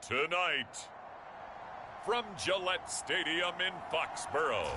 Tonight, from Gillette Stadium in Foxborough,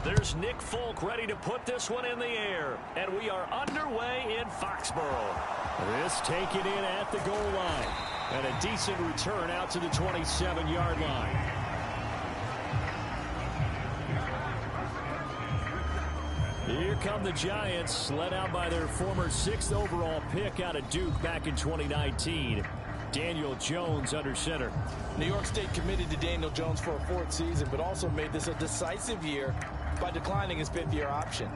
there's Nick Folk ready to put this one in the air. And we are underway in Foxborough. This taken in at the goal line. And a decent return out to the 27-yard line. Here come the Giants, led out by their former 6th overall pick out of Duke back in 2019. Daniel Jones under center. New York State committed to Daniel Jones for a 4th season, but also made this a decisive year by declining his 5th-year option.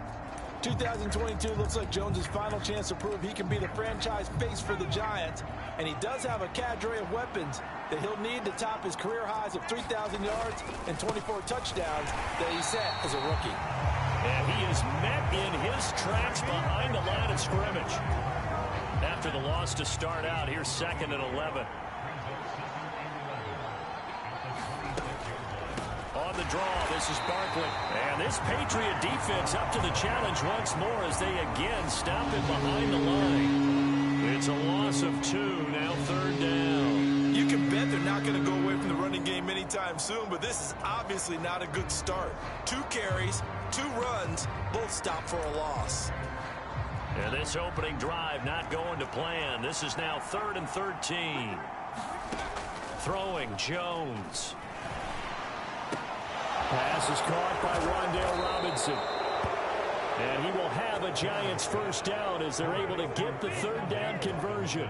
2022 looks like Jones' final chance to prove he can be the franchise face for the Giants, and he does have a cadre of weapons that he'll need to top his career highs of 3,000 yards and 24 touchdowns that he set as a rookie. And he is met in his tracks behind the line of scrimmage. After the loss to start out, here's 2nd and 11. On the draw, this is Barkley. And this Patriot defense up to the challenge once more as they again stop him behind the line. It's a loss of 2, now 3rd down. You can bet they're not going to go away from the running game anytime soon, but this is obviously not a good start. 2 carries, 2 runs, both stopped for a loss. And this opening drive not going to plan. This is now 3rd and 13. Throwing Jones. Pass is caught by Rondale Robinson. And he will have a Giants first down as they're able to get the 3rd down conversion.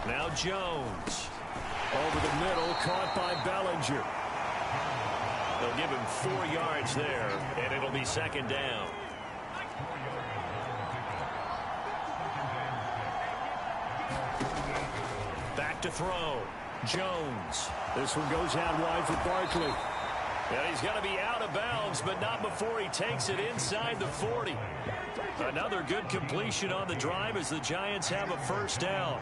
Now Jones. Over the middle, caught by Bellinger. They'll give him 4 yards there, and it'll be 2nd down. Back to throw. Jones. This one goes out wide for Barkley. And he's going to be out of bounds, but not before he takes it inside the 40. Another good completion on the drive as the Giants have a first down.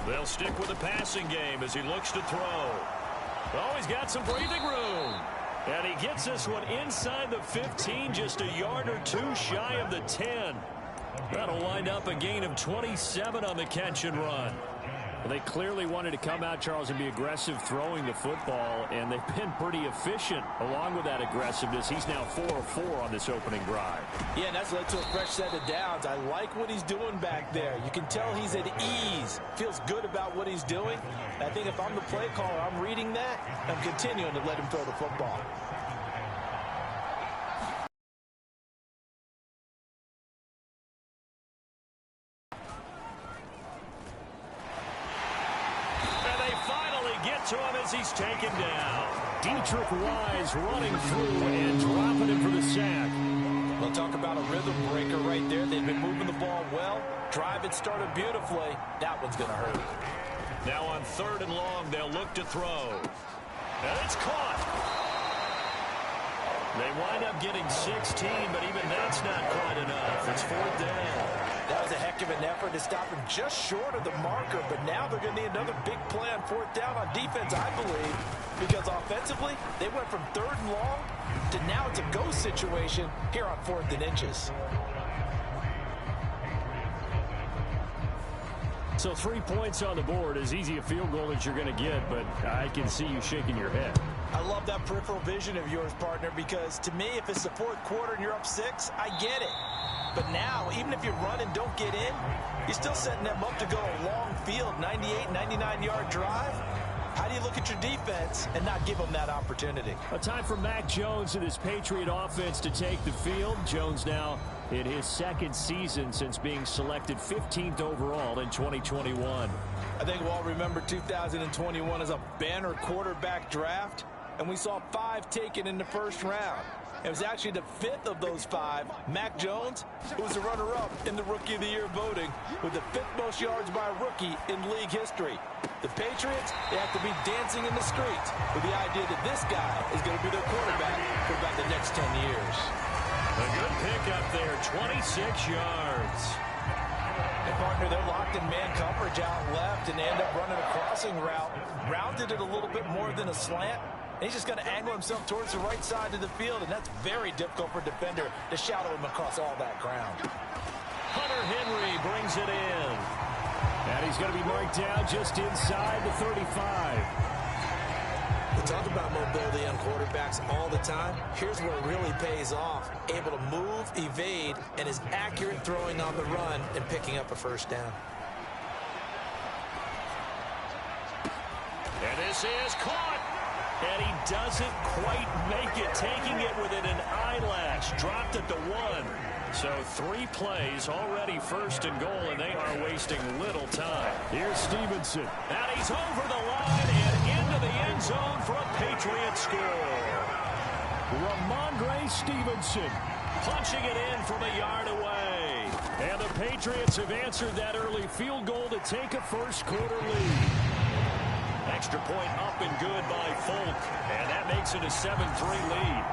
They'll stick with the passing game as he looks to throw. Oh, he's got some breathing room. And he gets this one inside the 15, just a yard or 2 shy of the 10. That'll wind up a gain of 27 on the catch and run. Well, they clearly wanted to come out, Charles, and be aggressive throwing the football, and they've been pretty efficient along with that aggressiveness. He's now 4 of 4 on this opening drive. Yeah, and that's led to a fresh set of downs. I like what he's doing back there. You can tell he's at ease, feels good about what he's doing. I think if I'm the play caller, I'm reading that, I'm continuing to let him throw the football. To him as he's taken down. Dietrich Wise running through and dropping him for the sack. We'll talk about a rhythm breaker right there. They've been moving the ball well. Drive it started beautifully. That one's going to hurt. Now on 3rd and long, they'll look to throw. And it's caught. They wind up getting 16, but even that's not quite enough. It's 4th down. That was a heck of an effort to stop him just short of the marker, but now they're going to need another big play on 4th down on defense, I believe, because offensively, they went from 3rd and long to now it's a go situation here on 4th and inches. So 3 points on the board, as easy a field goal as you're going to get, but I can see you shaking your head. I love that peripheral vision of yours, partner, because to me, if it's the 4th quarter and you're up 6, I get it. But now, even if you run and don't get in, you're still setting them up to go a long field, 98, 99-yard drive. How do you look at your defense and not give them that opportunity? A time for Mac Jones and his Patriot offense to take the field. Jones now in his second season since being selected 15th overall in 2021. I think we'll all remember 2021 as a banner quarterback draft, and we saw 5 taken in the first round. It was actually the 5th of those 5, Mac Jones, who was the runner-up in the Rookie of the Year voting with the 5th most yards by a rookie in league history. The Patriots, they have to be dancing in the streets with the idea that this guy is going to be their quarterback for about the next 10 years. A good pickup there, 26 yards. And partner, they're locked in man coverage out left, and they end up running a crossing route. Rounded it a little bit more than a slant. He's just going to angle himself towards the right side of the field, and that's very difficult for a defender to shadow him across all that ground. Hunter Henry brings it in. And he's going to be marked down just inside the 35. We talk about mobility on quarterbacks all the time. Here's where it really pays off. Able to move, evade, and is accurate throwing on the run and picking up a first down. And this is caught. And he doesn't quite make it, taking it within an eyelash. Dropped at the 1. So 3 plays, already first and goal, and they are wasting little time. Here's Stevenson. And he's over the line and into the end zone for a Patriots score. Ramondre Stevenson punching it in from a yard away. And the Patriots have answered that early field goal to take a first-quarter lead. Extra point up and good by Folk, and that makes it a 7-3 lead.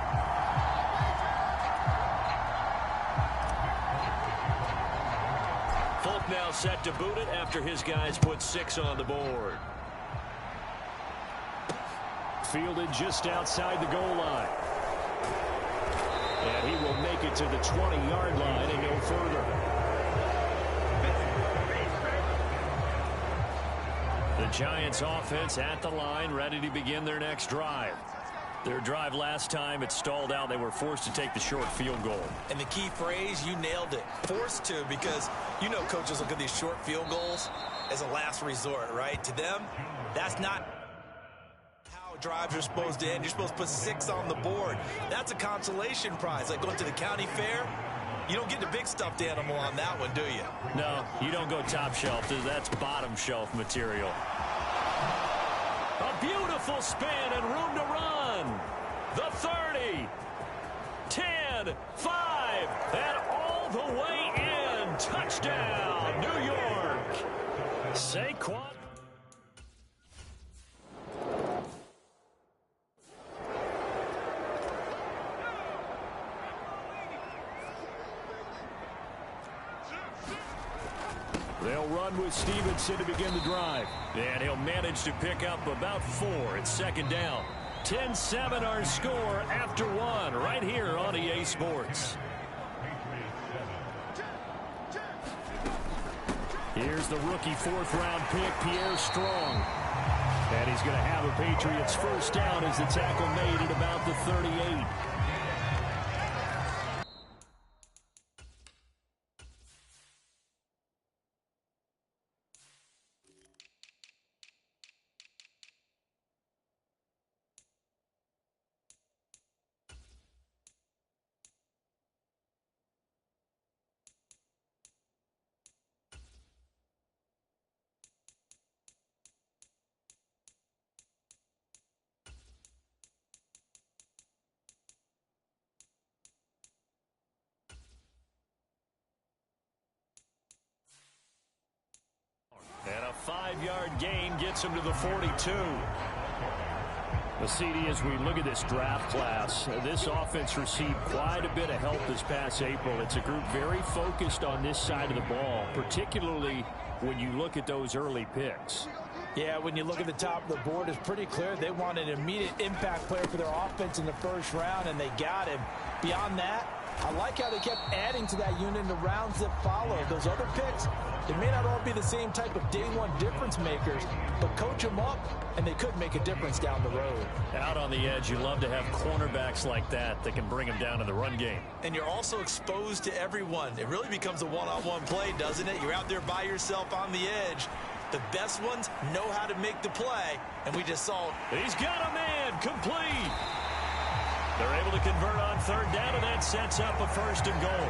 Folk now set to boot it after his guys put 6 on the board. Fielded just outside the goal line. And he will make it to the 20-yard line and go further. The Giants offense at the line, ready to begin their next drive. Their drive last time, it stalled out. They were forced to take the short field goal. And the key phrase, you nailed it. Forced to, because you know coaches look at these short field goals as a last resort, right? To them, that's not how drives are supposed to end. You're supposed to put 6 on the board. That's a consolation prize, like going to the county fair. You don't get the big stuffed animal on that one, do you? No, you don't go top shelf. That's bottom shelf material. A beautiful spin and room to run. The 30, 10, 5, and all the way in. Touchdown, New York. Saquon. They'll run with Stevenson to begin the drive. And he'll manage to pick up about 4. It's second down. 10-7 our score after 1 right here on EA Sports. Here's the rookie 4th-round pick, Pierre Strong. And he's going to have a Patriots first down as the tackle made at about the 38. And a 5-yard gain gets him to the 42. CD, as we look at this draft class, this offense received quite a bit of help this past April. It's a group very focused on this side of the ball, particularly when you look at those early picks. Yeah, when you look at the top of the board, it's pretty clear they want an immediate impact player for their offense in the first round, and they got him. Beyond that, I like how they kept adding to that unit in the rounds that followed. Those other picks, they may not all be the same type of day-one difference makers, but coach them up, and they could make a difference down the road. Out on the edge, you love to have cornerbacks like that can bring them down in the run game. And you're also exposed to everyone. It really becomes a one-on-one play, doesn't it? You're out there by yourself on the edge. The best ones know how to make the play, and we just saw it. He's got a man, complete. They're able to convert on third down, and that sets up a first and goal.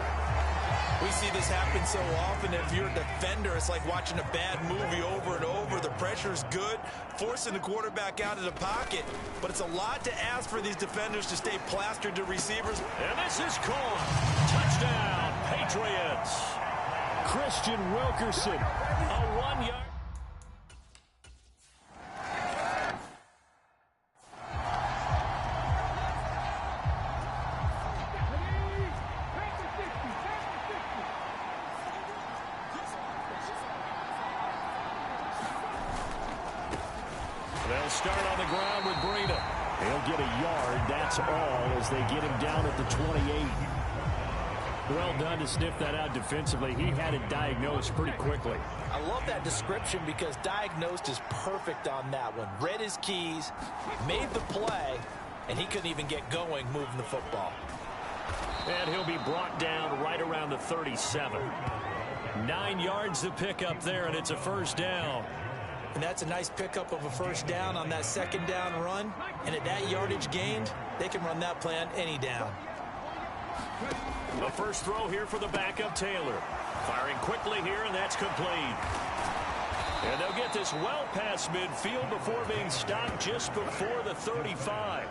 We see this happen so often. If you're a defender, it's like watching a bad movie over and over. The pressure is good, forcing the quarterback out of the pocket. But it's a lot to ask for these defenders to stay plastered to receivers. And this is caught. Touchdown, Patriots. Christian Wilkerson, A 1-yard. They'll start on the ground with Breida. He'll get a yard, that's all, as they get him down at the 28. Well done to sniff that out defensively. He had it diagnosed pretty quickly. I love that description because diagnosed is perfect on that one. Read his keys, made the play, and he couldn't even get going moving the football. And he'll be brought down right around the 37. 9 yards to pick up there, and it's a first down. And that's a nice pickup of a first down on that second down run. And at that yardage gained, they can run that play on any down. The first throw here for the backup Taylor. Firing quickly here, and that's complete. And they'll get this well past midfield before being stopped just before the 35.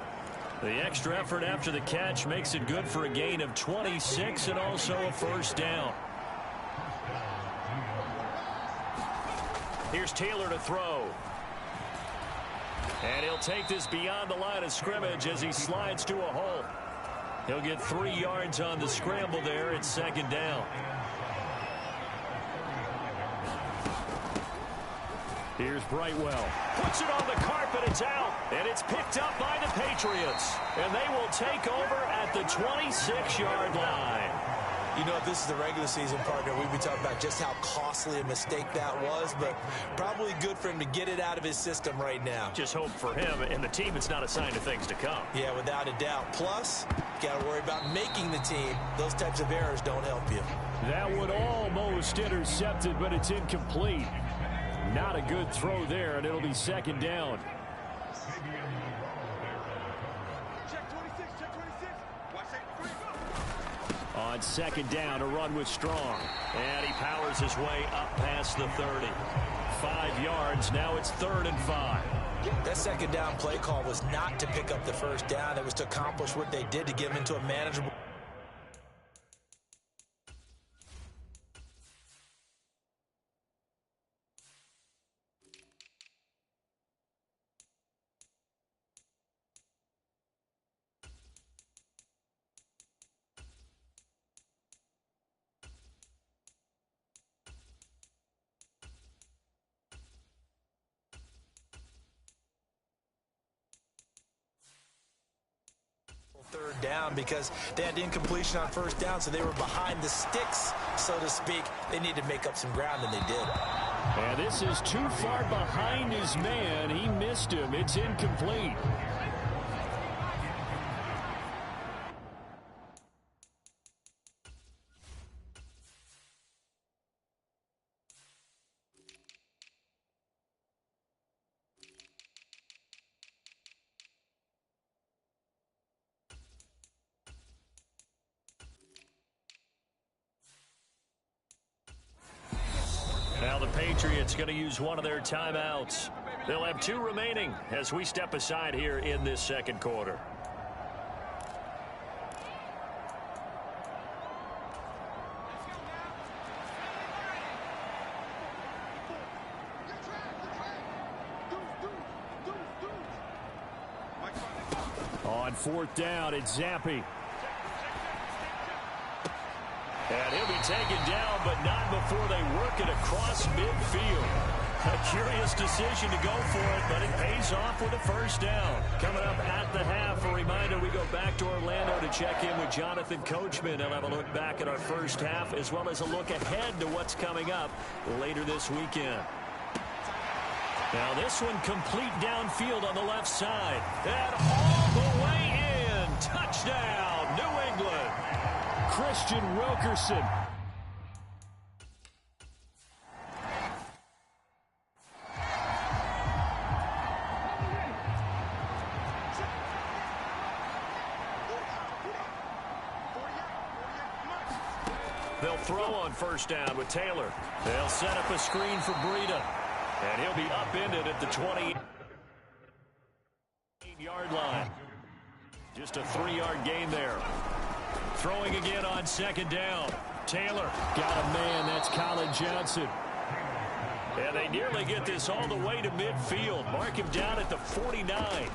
The extra effort after the catch makes it good for a gain of 26 and also a first down. Here's Taylor to throw. And he'll take this beyond the line of scrimmage as he slides to a hole. He'll get 3 yards on the scramble there. It's second down. Here's Brightwell. Puts it on the carpet. It's out. And it's picked up by the Patriots. And they will take over at the 26-yard line. You know, if this is the regular season, partner, we'd be talking about just how costly a mistake that was, but probably good for him to get it out of his system right now. Just hope for him and the team it's not a sign of things to come. Yeah, without a doubt. Plus, you got to worry about making the team. Those types of errors don't help you. That one almost intercepted, but it's incomplete. Not a good throw there, and it'll be second down. On second down, a run with Strong. And he powers his way up past the 30. 5 yards, now it's 3rd and 5. That second down play call was not to pick up the first down. It was to accomplish what they did to get him into a manageable. Third down because they had incompletion on first down, so they were behind the sticks, so to speak. They needed to make up some ground, and they did. And this is too far behind his man. He missed him. It's incomplete. Now the Patriots going to use one of their timeouts. They'll have 2 remaining as we step aside here in this second quarter. On 4th down, it's Zappi. And he'll be taken down, but not before they work it across midfield. A curious decision to go for it, but it pays off with a first down. Coming up at the half, a reminder, we go back to Orlando to check in with Jonathan Coachman. He'll have a look back at our first half, as well as a look ahead to what's coming up later this weekend. Now this one complete downfield on the left side. And all the way in. Touchdown, New England. Christian Wilkerson. They'll throw on first down with Taylor. They'll set up a screen for Breida. And he'll be upended at the 28-yard line. Just a 3-yard gain there. Throwing again on second down. Taylor. Got a man. That's Colin Johnson. And they nearly get this all the way to midfield. Mark him down at the 49.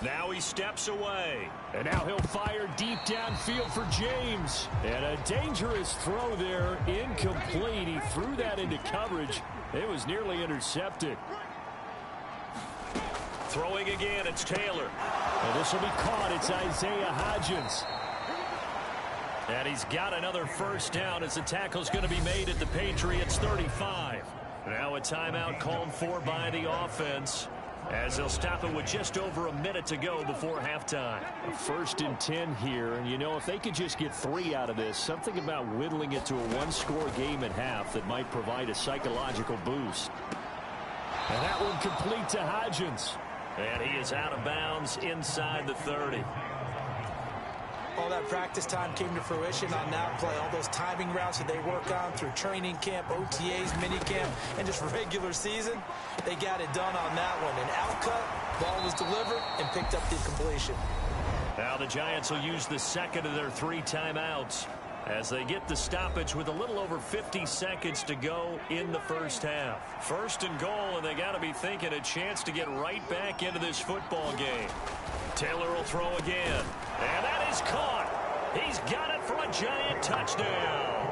Now he steps away. And now he'll fire deep downfield for James. And a dangerous throw there. Incomplete. He threw that into coverage. It was nearly intercepted. Throwing again, it's Taylor. And this will be caught. It's Isaiah Hodgins. And he's got another first down as the tackle's going to be made at the Patriots 35. Now a timeout called for by the offense, as they'll stop it with just over a minute to go before halftime. 1st and 10 here, and you know, if they could just get 3 out of this, something about whittling it to a 1-score game at half that might provide a psychological boost. And that one complete to Hodgins. And he is out of bounds inside the 30. All that practice time came to fruition on that play. All those timing routes that they work on through training camp, OTAs, minicamp, and just regular season, they got it done on that one. An outcut, ball was delivered, and picked up the completion. Now the Giants will use the second of their 3 timeouts as they get the stoppage with a little over 50 seconds to go in the first half. 1st and goal, and they got to be thinking a chance to get right back into this football game. Taylor will throw again, and that is caught. He's got it for a Giant touchdown.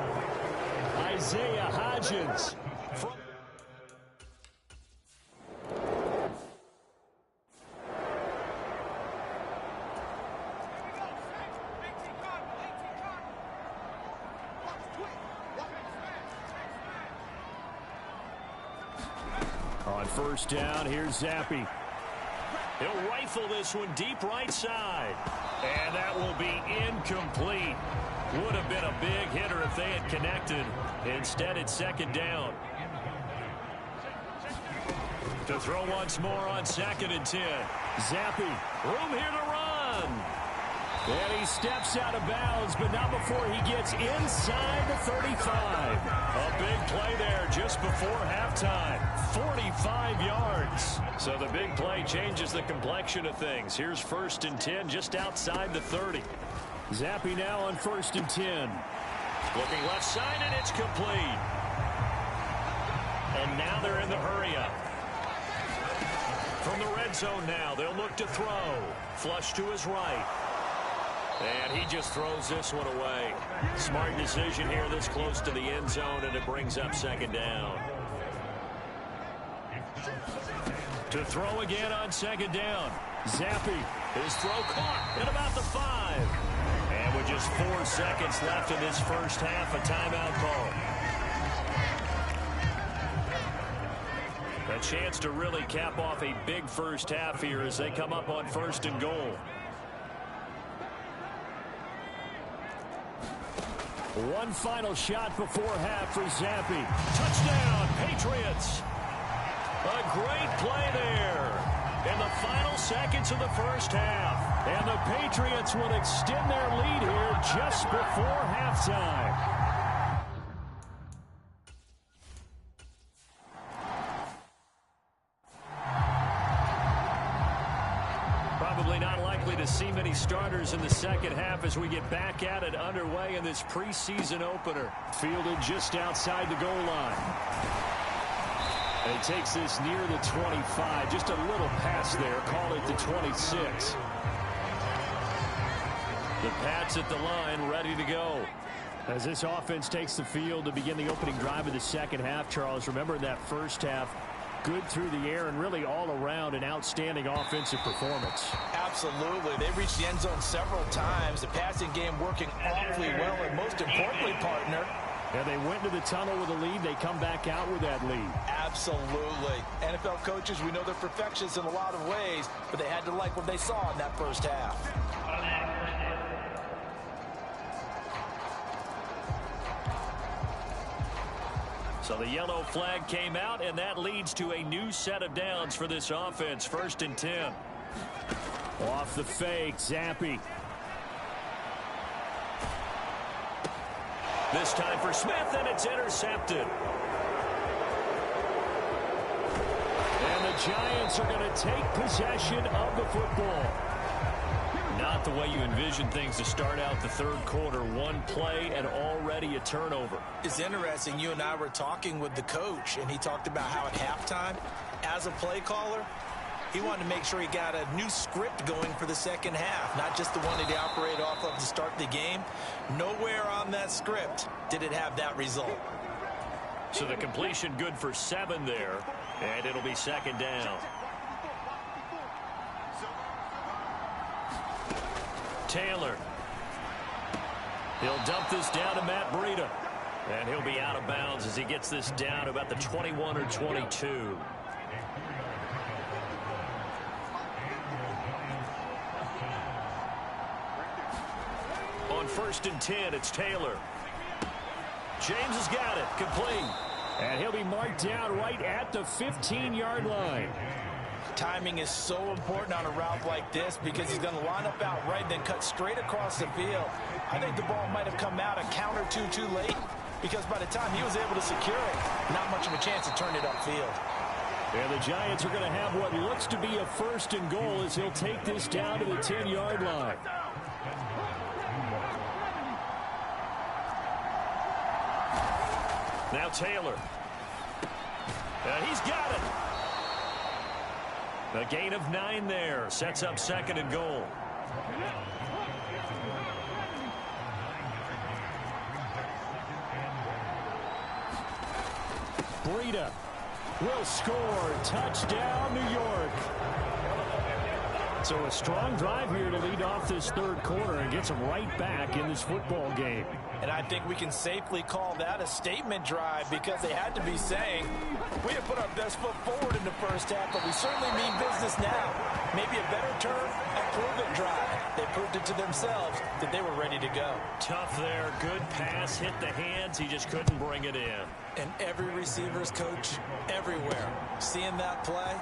Isaiah Hodgins. On first down, here's Zappi. He'll rifle this one deep right side. And that will be incomplete. Would have been a big hitter if they had connected. Instead, it's second down. To throw once more on 2nd and 10. Zappi. Room here to run. And he steps out of bounds, but not before he gets inside the 35. A big play there just before halftime. 45 yards. So the big play changes the complexion of things. Here's 1st and 10 just outside the 30. Zappi now on 1st and 10. Looking left side, and it's complete. And now they're in the hurry-up. From the red zone now, they'll look to throw. Flush to his right. And he just throws this one away. Smart decision here this close to the end zone, and it brings up second down. To throw again on second down. Zappi. His throw caught at about the 5. And with just 4 seconds left in this first half, a timeout call. A chance to really cap off a big first half here as they come up on 1st and goal. One final shot before half for Zappi. Touchdown, Patriots. A great play there in the final seconds of the first half. And the Patriots will extend their lead here just before halftime. Probably not likely to see many starters in the second half as we get back at it underway in this preseason opener. Fielded just outside the goal line. And he takes this near the 25. Just a little pass there. Call it the 26. The Pats at the line, ready to go. As this offense takes the field to begin the opening drive of the second half, Charles, remember in that first half, good through the air and really all around an outstanding offensive performance. Absolutely. They reached the end zone several times. The passing game working awfully well, and most importantly, partner, and they went to the tunnel with a lead. They come back out with that lead. Absolutely. NFL coaches, we know they're perfectionists in a lot of ways, but they had to like what they saw in that first half. So the yellow flag came out, and that leads to a new set of downs for this offense. 1st and 10. Off the fake, Zappi. This time for Smith, and it's intercepted. And the Giants are going to take possession of the football. Not the way you envision things to start out the third quarter. One play and already a turnover. It's interesting. You and I were talking with the coach, and he talked about how at halftime, as a play caller, he wanted to make sure he got a new script going for the second half, not just the one that he operated off of to start the game. Nowhere on that script did it have that result. So the completion good for 7 there, and it'll be second down. Taylor. He'll dump this down to Matt Breida. And he'll be out of bounds as he gets this down about the 21 or 22. On 1st and 10, it's Taylor. James has got it. Complete. And he'll be marked down right at the 15-yard line. Timing is so important on a route like this because he's going to line up out right, then cut straight across the field. I think the ball might have come out a count or two too late because by the time he was able to secure it, not much of a chance to turn it upfield. And the Giants are going to have what looks to be a 1st and goal as he'll take this down to the 10-yard line. Now Taylor. And he's got it. A gain of 9 there. Sets up 2nd and goal. Breida will score. Touchdown, New York. So a strong drive here to lead off this third quarter and gets them right back in this football game. And I think we can safely call that a statement drive because they had to be saying, we have put our best foot forward in the first half, but we certainly mean business now. Maybe a better term, a prove-it drive. They proved it to themselves that they were ready to go. Tough there. Good pass. Hit the hands. He just couldn't bring it in. And every receiver's coach everywhere. Seeing that play,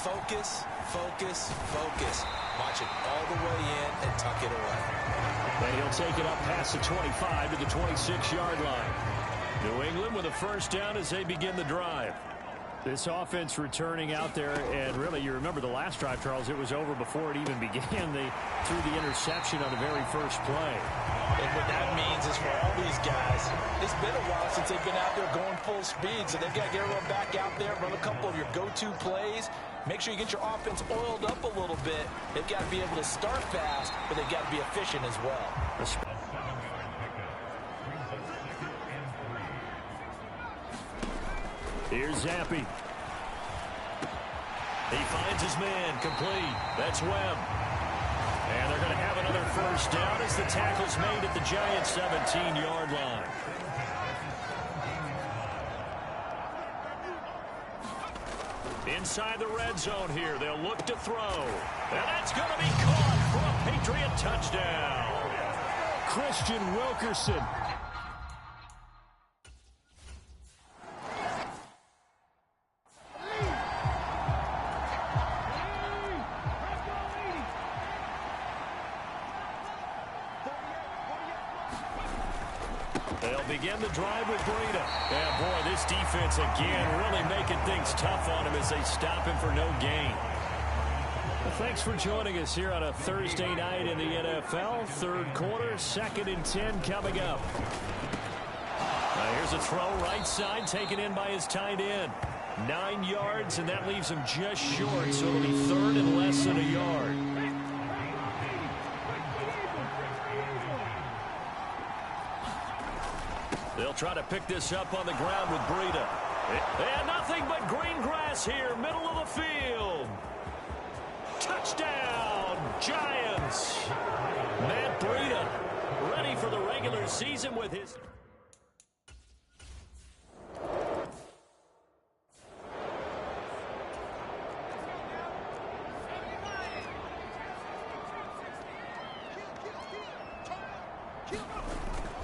focus, focus, focus. Watch it all the way in and tuck it away. And he'll take it up past the 25 to the 26-yard line. New England with a first down as they begin the drive. This offense returning out there, and really, you remember the last drive, Charles, it was over before it even began. They threw the interception on the very first play. And what that means is for all these guys, it's been a while since they've been out there going full speed, so they've got to get everyone back out there, run a couple of your go-to plays. Make sure you get your offense oiled up a little bit. They've got to be able to start fast, but they've got to be efficient as well. Here's Zappi. He finds his man, complete. That's Webb. And they're going to have another first down as the tackle's made at the Giants' 17-yard line. Inside the red zone here, they'll look to throw. And that's going to be caught for a Patriot touchdown. Christian Wilkerson. They'll begin the drive with Breida. And boy, this defense again really making things tough on him as they stop him for no gain. Well, thanks for joining us here on a Thursday night in the NFL. Third quarter, 2nd and 10 coming up. Now here's a throw right side taken in by his tight end. 9 yards, and that leaves him just short, so it'll be 3rd and less than a yard. They'll try to pick this up on the ground with Breida. And nothing but green grass here, middle of the field. Touchdown, Giants. Matt Breida ready for the regular season with his...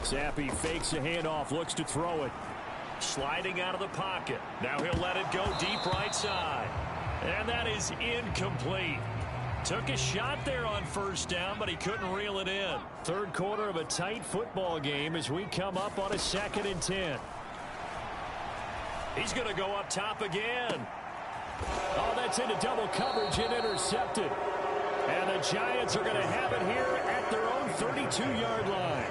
Zappi fakes a handoff, looks to throw it. Sliding out of the pocket. Now he'll let it go deep right side. And that is incomplete. Took a shot there on first down, but he couldn't reel it in. Third quarter of a tight football game as we come up on a 2nd and 10. He's going to go up top again. Oh, that's into double coverage and intercepted. And the Giants are going to have it here at their own 32-yard line.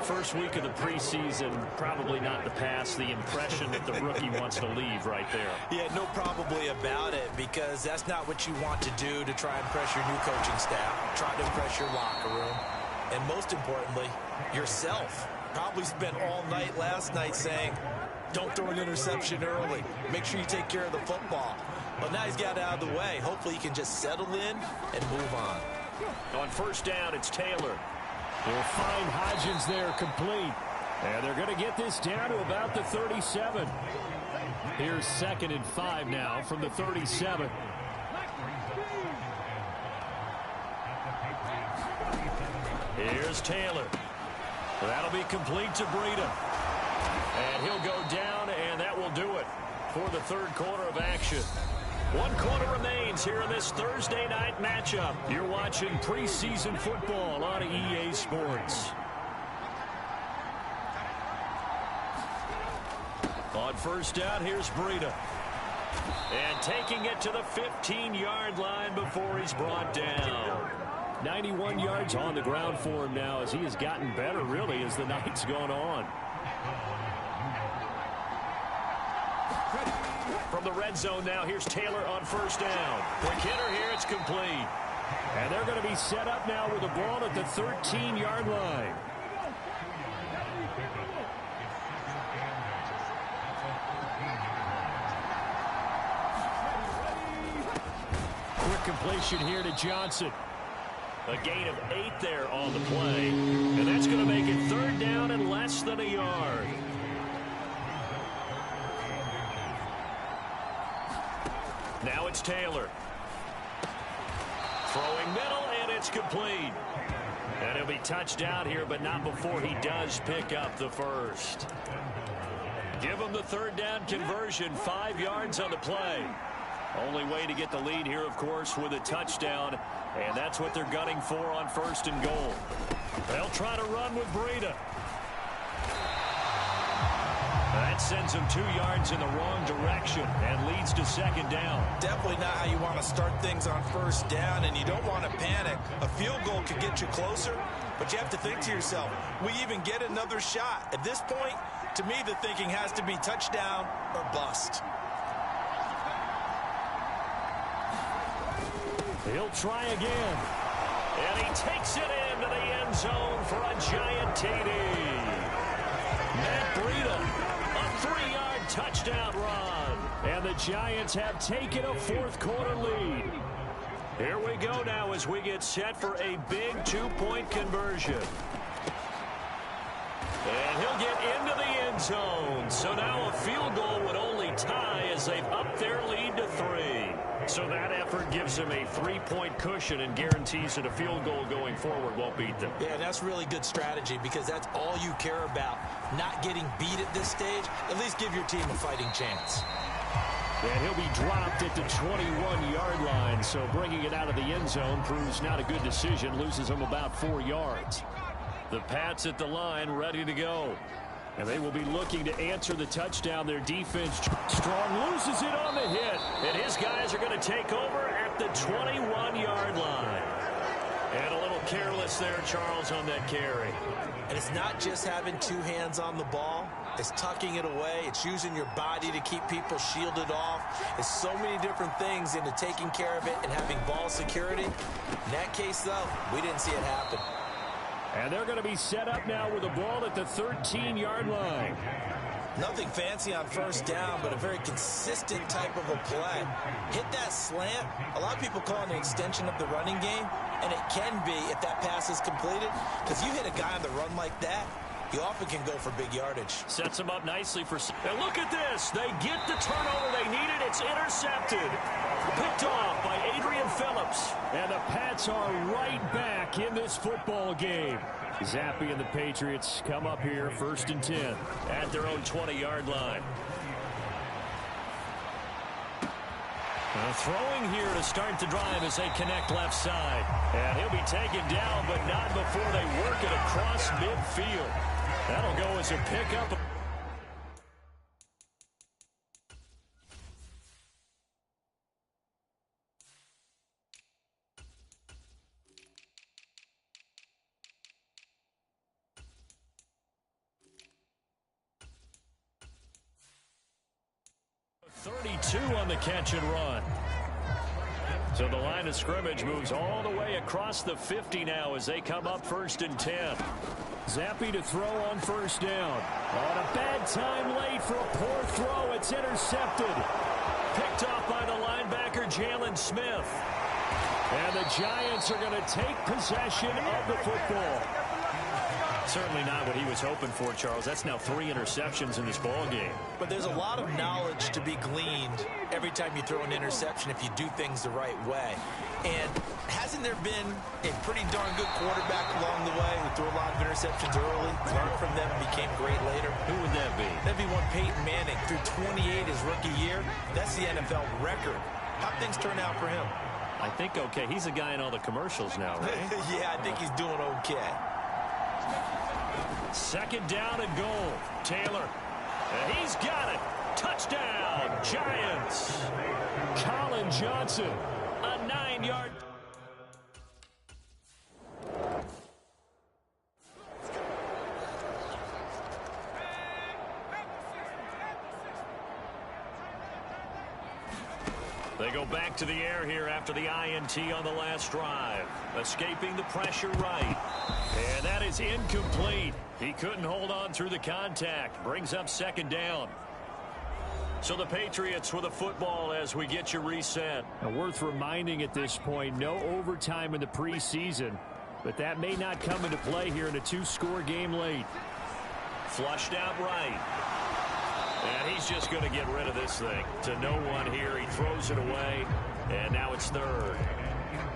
First week of the preseason, probably not the pass, the impression that the rookie wants to leave right there. Yeah, no probably about it, because that's not what you want to do to try and impress your new coaching staff, try to impress your locker room, and most importantly, yourself. Probably spent all night last night saying, don't throw an interception early. Make sure you take care of the football. But now he's got it out of the way. Hopefully he can just settle in and move on. On first down, it's Taylor. They'll find Hodgins there complete. And they're going to get this down to about the 37. Here's 2nd and 5 now from the 37. Here's Taylor. That'll be complete to Breida. And he'll go down, and that will do it for the third quarter of action. 1 quarter remains here in this Thursday night matchup. You're watching preseason football on EA Sports. On first down, here's Breida. And taking it to the 15-yard line before he's brought down. 91 yards on the ground for him now as he has gotten better, really, as the night's gone on. From the red zone now, here's Taylor on first down. Quick hitter here, it's complete. And they're going to be set up now with the ball at the 13-yard line. Quick completion here to Johnson. A gain of 8 there on the play. And that's going to make it third down and less than a yard. Now it's Taylor. Throwing middle, and it's complete. And he'll be touched out here, but not before he does pick up the first. Give him the third down conversion, 5 yards on the play. Only way to get the lead here, of course, with a touchdown. And that's what they're gunning for on first and goal. They'll try to run with Breida. That sends him 2 yards in the wrong direction and leads to second down. Definitely not how you want to start things on first down, and you don't want to panic. A field goal could get you closer, but you have to think to yourself, we even get another shot. At this point, to me, the thinking has to be touchdown or bust. He'll try again. And he takes it into the end zone for a giant TD. Matt Breida, a 3-yard touchdown run. And the Giants have taken a fourth quarter lead. Here we go now as we get set for a big 2-point conversion. And he'll get into the end zone. So now a field goal would only tie as they've upped their lead to 3. So that effort gives them a 3-point cushion and guarantees that a field goal going forward won't beat them. Yeah, that's really good strategy because that's all you care about. Not getting beat at this stage. At least give your team a fighting chance. And he'll be dropped at the 21-yard line. So bringing it out of the end zone proves not a good decision. Loses him about 4 yards. The Pats at the line ready to go. And they will be looking to answer the touchdown. Their defense strong, loses it on the hit. And his guys are going to take over at the 21-yard line. And a little careless there, Charles, on that carry. And it's not just having 2 hands on the ball. It's tucking it away. It's using your body to keep people shielded off. It's so many different things into taking care of it and having ball security. In that case, though, we didn't see it happen. And they're going to be set up now with the ball at the 13-yard line. Nothing fancy on first down, but a very consistent type of a play. Hit that slant. A lot of people call it an extension of the running game, and it can be if that pass is completed. Because you hit a guy on the run like that, you often can go for big yardage. Sets him up nicely for... And look at this. They get the turnover they needed. It's intercepted. Picked off by Adrian Phillips. And the Pats are right back in this football game. Zappi and the Patriots come up here first and 10. At their own 20-yard line. Throwing here to start the drive as they connect left side. And he'll be taken down, but not before they work it across midfield. That'll go as a pickup. On the catch and run. So the line of scrimmage moves all the way across the 50 now as they come up 1st and 10. Zappe to throw on 1st down. On a bad time late for a poor throw. It's intercepted. Picked off by the linebacker Jalen Smith. And the Giants are going to take possession of the football. Certainly not what he was hoping for, Charles. That's now 3 interceptions in this ball game. But there's a lot of knowledge to be gleaned every time you throw an interception if you do things the right way. And hasn't there been a pretty darn good quarterback along the way who threw a lot of interceptions early, learned from them, and became great later? Who would that be? That'd be one Peyton Manning. Threw 28 his rookie year. That's the NFL record. How'd things turn out for him? I think okay. He's a guy in all the commercials now, right? Yeah, I think he's doing okay. 2nd down and goal. Taylor. And he's got it. Touchdown, Giants. Colin Johnson. A 9-yard. They go back to the air here after the INT on the last drive. Escaping the pressure right. And that is incomplete. He couldn't hold on through the contact. Brings up 2nd down. So the Patriots with a football as we get you reset. Now, worth reminding at this point, no overtime in the preseason. But that may not come into play here in a 2-score game late. Flushed out right. And he's just going to get rid of this thing. To no one here. He throws it away. And now it's 3rd.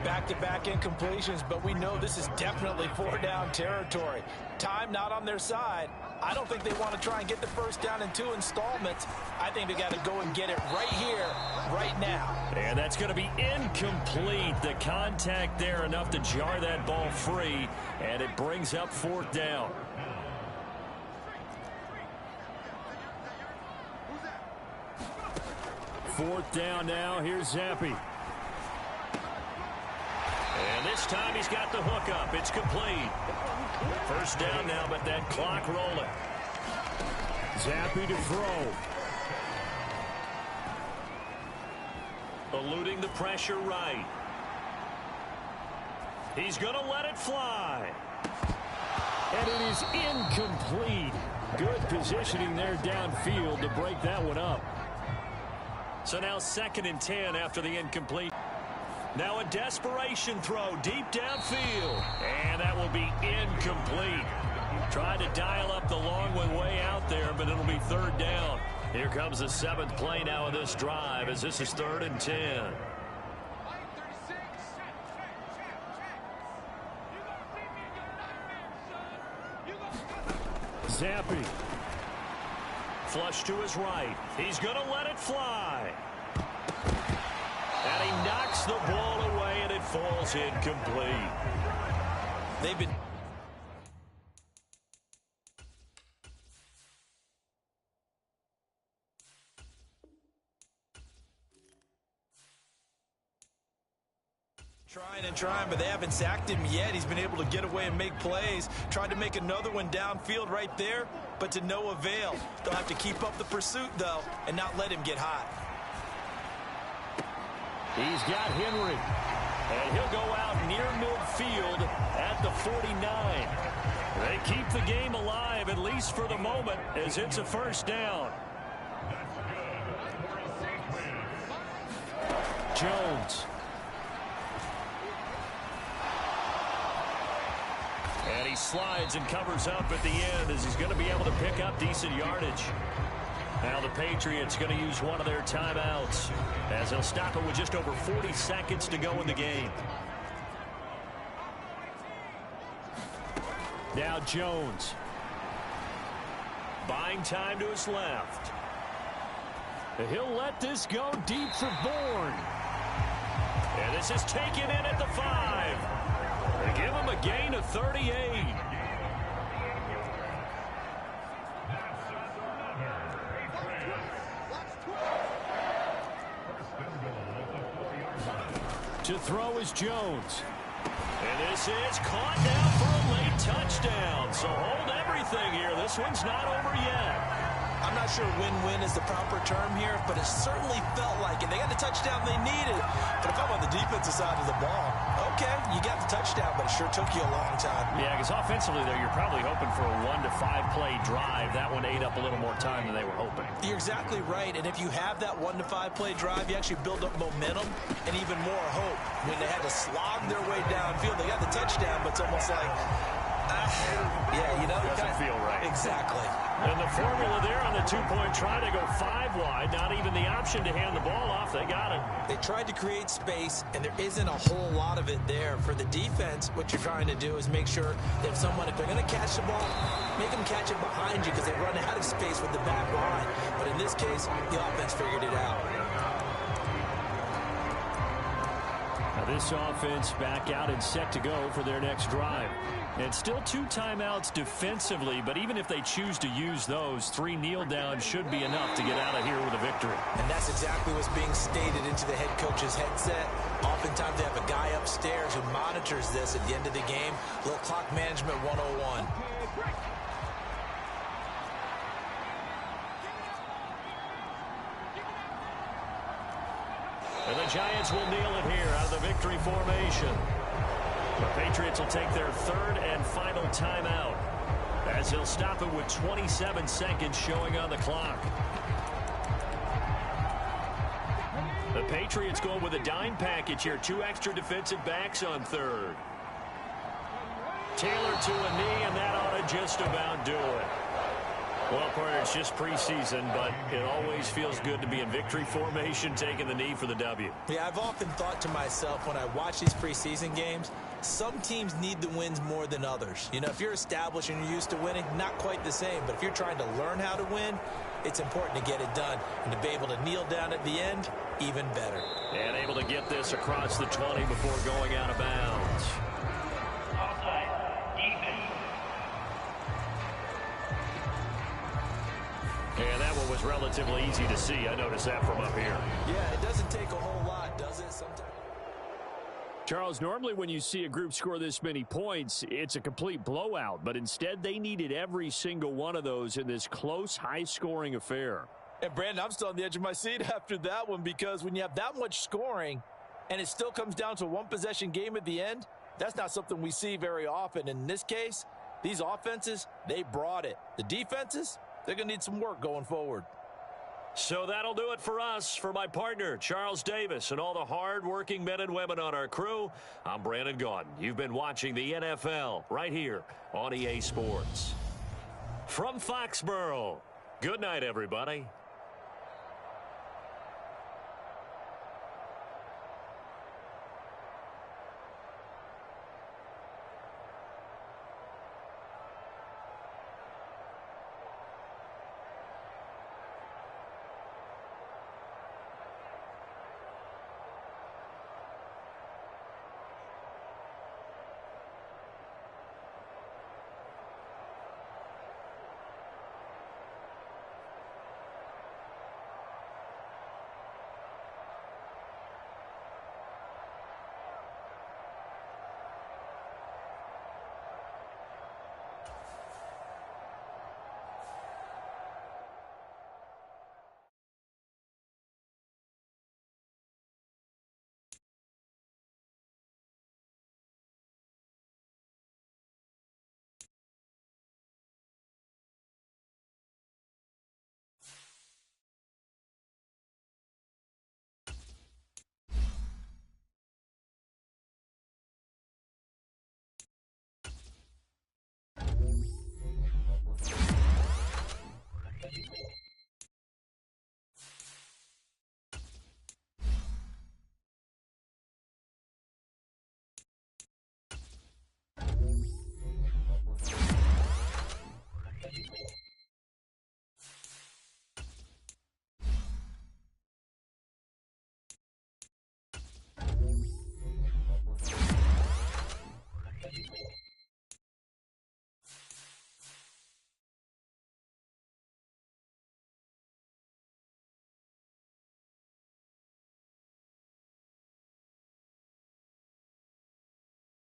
Back-to-back incompletions, but we know this is definitely 4-down territory. Time not on their side. I don't think they want to try and get the 1st down in 2 installments. I think they got to go and get it right here, right now. And that's going to be incomplete. The contact there enough to jar that ball free, and it brings up 4th down. Fourth down now. Here's Zappe. And this time he's got the hook up. It's complete. 1st down now, but that clock rolling. Zappe to throw. Eluding the pressure right. He's going to let it fly. And it is incomplete. Good positioning there downfield to break that one up. So now 2nd and 10 after the incomplete. Now a desperation throw deep downfield. And that will be incomplete. Tried to dial up the long one way out there, but it'll be 3rd down. Here comes the 7th play now of this drive as this is 3rd and 10. Zappe. Flush to his right. He's going to let it fly. And he knocks the ball away, and it falls incomplete. They've been trying, but they haven't sacked him yet. He's been able to get away and make plays. Tried to make another one downfield right there, but to no avail. They'll have to keep up the pursuit, though, and not let him get hot. He's got Henry. And he'll go out near midfield at the 49. They keep the game alive, at least for the moment, as it's a 1st down. Jones. And he slides and covers up at the end as he's going to be able to pick up decent yardage. Now the Patriots going to use one of their timeouts as they'll stop it with just over 40 seconds to go in the game. Now Jones. Buying time to his left. He'll let this go deep for Bourne. And this is taken in at the 5. They give him a gain of 38. To throw is Jones. And this is caught down for a late touchdown. So hold everything here. This one's not over yet. I'm not sure win-win is the proper term here, but it certainly felt like it. They got the touchdown they needed. But if I'm on the defensive side of the ball, okay, you got the touchdown, but it sure took you a long time. Yeah, because offensively there, you're probably hoping for a 1 to 5 play drive. That one ate up a little more time than they were hoping. You're exactly right, and if you have that 1 to 5 play drive, you actually build up momentum and even more hope. When they had to slog their way downfield, they got the touchdown, but it's almost like, yeah, you know. Doesn't feel right. Exactly. And the formula there on the 2-point try to go 5 wide. Not even the option to hand the ball off. They got it. They tried to create space, and there isn't a whole lot of it there. For the defense, what you're trying to do is make sure that if they're going to catch the ball, make them catch it behind you because they run out of space with the back line. But in this case, the offense figured it out. Now this offense back out and set to go for their next drive. And still 2 timeouts defensively, but even if they choose to use those, 3 kneel downs should be enough to get out of here with a victory. And that's exactly what's being stated into the head coach's headset. Oftentimes they have a guy upstairs who monitors this at the end of the game. A little clock management 101. And the Giants will kneel it here out of the victory formation. The Patriots will take their 3rd and final timeout as they'll stop it with 27 seconds showing on the clock. The Patriots going with a dime package here. 2 extra defensive backs on 3rd. Taylor to a knee, and that ought to just about do it. Well, partner, it's just preseason, but it always feels good to be in victory formation, taking the knee for the W. Yeah, I've often thought to myself when I watch these preseason games, some teams need the wins more than others. You know, if you're established and you're used to winning, not quite the same. But if you're trying to learn how to win, it's important to get it done. And to be able to kneel down at the end, even better. And able to get this across the 20 before going out of bounds. And that one was relatively easy to see. I noticed that from up here. Yeah, it doesn't take a whole lot, does it? Sometimes. Charles, normally when you see a group score this many points, it's a complete blowout. But instead, they needed every single one of those in this close, high-scoring affair. And, Brandon, I'm still on the edge of my seat after that one because when you have that much scoring and it still comes down to a one-possession game at the end, that's not something we see very often. In this case, these offenses, they brought it. The defenses, they're going to need some work going forward. So that'll do it for us. For my partner, Charles Davis, and all the hard-working men and women on our crew, I'm Brandon Gaudin. You've been watching the NFL right here on EA Sports. From Foxborough, good night, everybody.